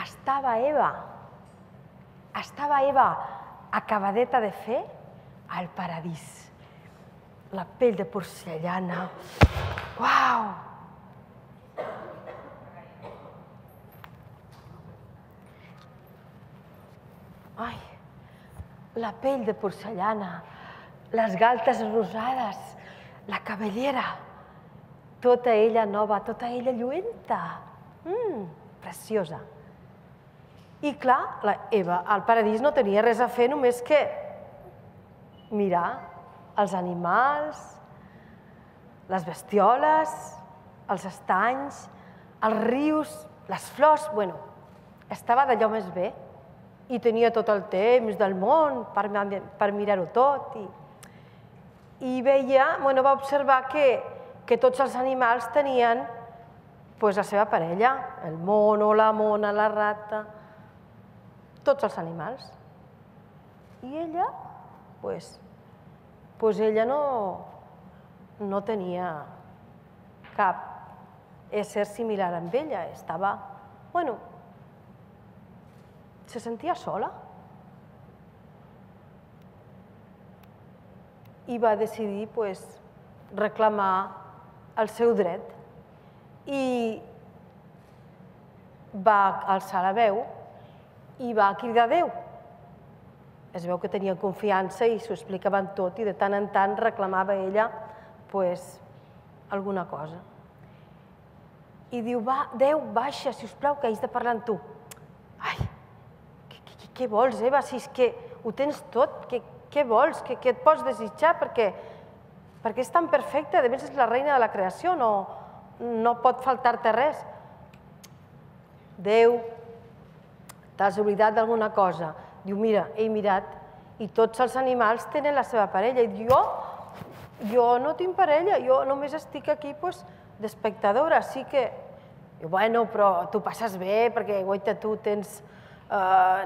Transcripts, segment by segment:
estava Eva acabadeta de fer al paradís. La pell de porcellana. Uau! Ai, la pell de porcellana, les galtes rosades, la cabellera, tota ella nova, tota ella lluenta. Preciosa. I clar, la Eva al paradís no tenia res a fer, només que mirar els animals, les bestioles, els estanys, els rius, les flors. Bueno, estava d'allò més bé i tenia tot el temps del món per mirar-ho tot. I va observar que tots els animals tenien la seva parella, el mono, la mona, la rata, tots els animals. I ella, ella no tenia cap ésser similar amb ella. Estava, se sentia sola. I va decidir reclamar el seu dret. I va alçar la veu i va cridar a Déu. Es veu que tenia confiança i s'ho explicaven tot i de tant en tant reclamava ella alguna cosa. I diu, Déu, baixa, sisplau, que haig de parlar amb tu. Ai, què vols, Eva, si és que ho tens tot, què vols, què et pots desitjar, perquè és tan perfecta, a més és la reina de la creació, no pot faltar-te res. Déu, t'has oblidat d'alguna cosa. Diu, mira, he mirat i tots els animals tenen la seva parella. I jo no tinc parella, jo només estic aquí d'espectadora. Així que, bueno, però tu passes bé perquè, guaita, tu tens,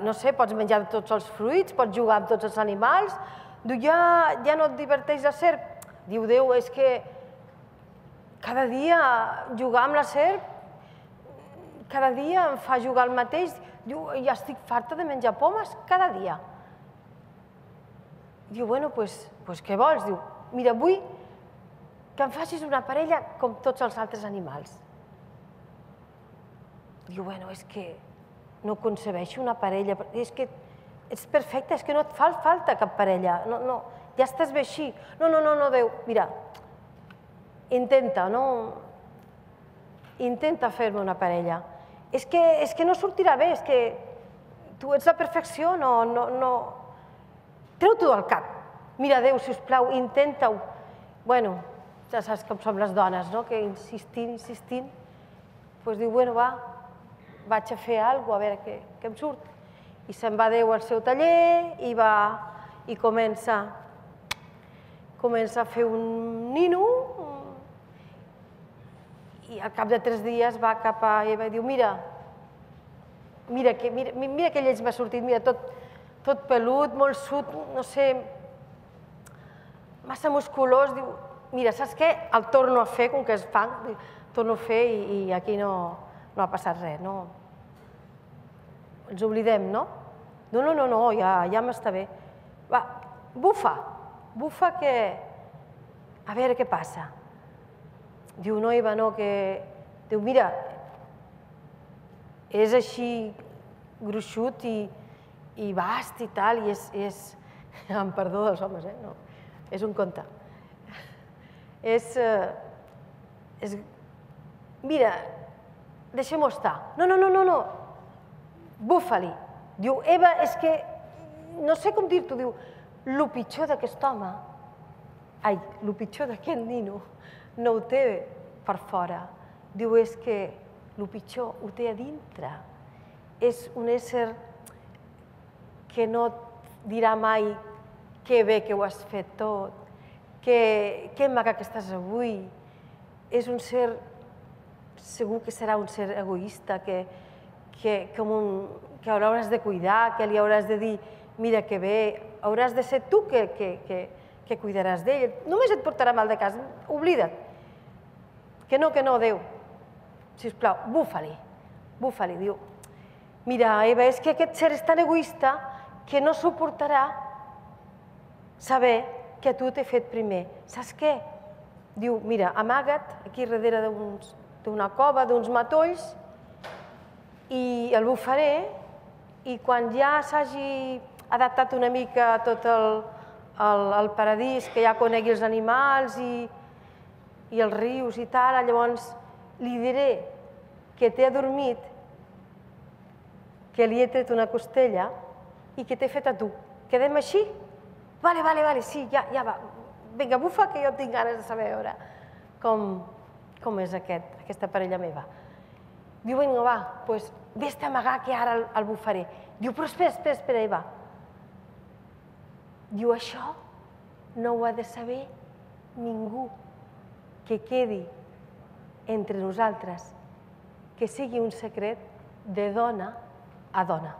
no sé, pots menjar tots els fruits, pots jugar amb tots els animals. Diu, ja no et diverteix la serp? Diu, Déu, és que cada dia jugar amb la serp, cada dia em fa jugar el mateix. Diu, ja estic farta de menjar pomes cada dia. Diu, bueno, doncs què vols? Diu, mira, vull que em facis una parella com tots els altres animals. Diu, bueno, és que no concebeixo una parella, és que ets perfecta, és que no et fa falta cap parella, ja estàs bé així. No, Déu, mira, intenta fer-me una parella. És que no sortirà bé, és que tu ets la perfecció, treu-t'ho del cap. Mira, Déu, sisplau, intenta-ho. Bueno, ja saps com som les dones, no?, que insistint, doncs diu, bueno, va, vaig a fer alguna cosa, a veure què em surt. I se'n va Déu al seu taller i comença a fer un nino. I al cap de 3 dies va cap a Eva i diu, mira que lleig m'ha sortit, mira, tot pelut, molt sud, no sé, massa musculós. Diu, mira, saps què? El torno a fer, com que és fang, torno a fer i aquí no ha passat res, no? Ens oblidem, no? No, ja m'està bé. Va, bufa que... a veure què passa. Diu, no, Eva, no, que... Diu, mira, és així gruixut i bast i tal, i és... Amb perdó dels homes, no, és un conte. Mira, deixem-ho estar. No, bufa-li. Diu, Eva, és que... No sé com dir-t'ho, diu, el pitjor d'aquest home, el pitjor d'aquest nino, no ho té per fora. Diu, és que el pitjor ho té a dintre. És un ésser que no dirà mai que bé que ho has fet tot, que maca que estàs avui. És un ser, segur que serà un ser egoista, que hauràs de cuidar, que li hauràs de dir, mira que bé, hauràs de ser tu que cuidaràs d'ell. Només et portarà mal de cas, oblida't. Que no, Déu. Sisplau, bufa-li, diu. Mira, Eva, és que aquest ser és tan egoista que no suportarà saber que tu t'he fet primer. Saps què? Diu, mira, amaga't aquí darrere d'una cova, d'uns matolls, i el bufaré, i quan ja s'hagi adaptat una mica a tot el paradís, que ja conegui els animals i els rius i tal, llavors li diré que t'he adormit, que li he tret una costella i que t'he fet a tu. Quedem així? Vale, sí, ja va. Vinga, bufa, que jo tinc ganes de saber com és aquesta parella meva. Diu, vinga, va, doncs vés-te a amagar que ara el bufaré. Diu, però espera, Eva. Diu, això no ho ha de saber ningú, que quedi entre nosaltres, que sigui un secret de dona a dona.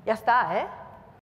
Ja està, eh?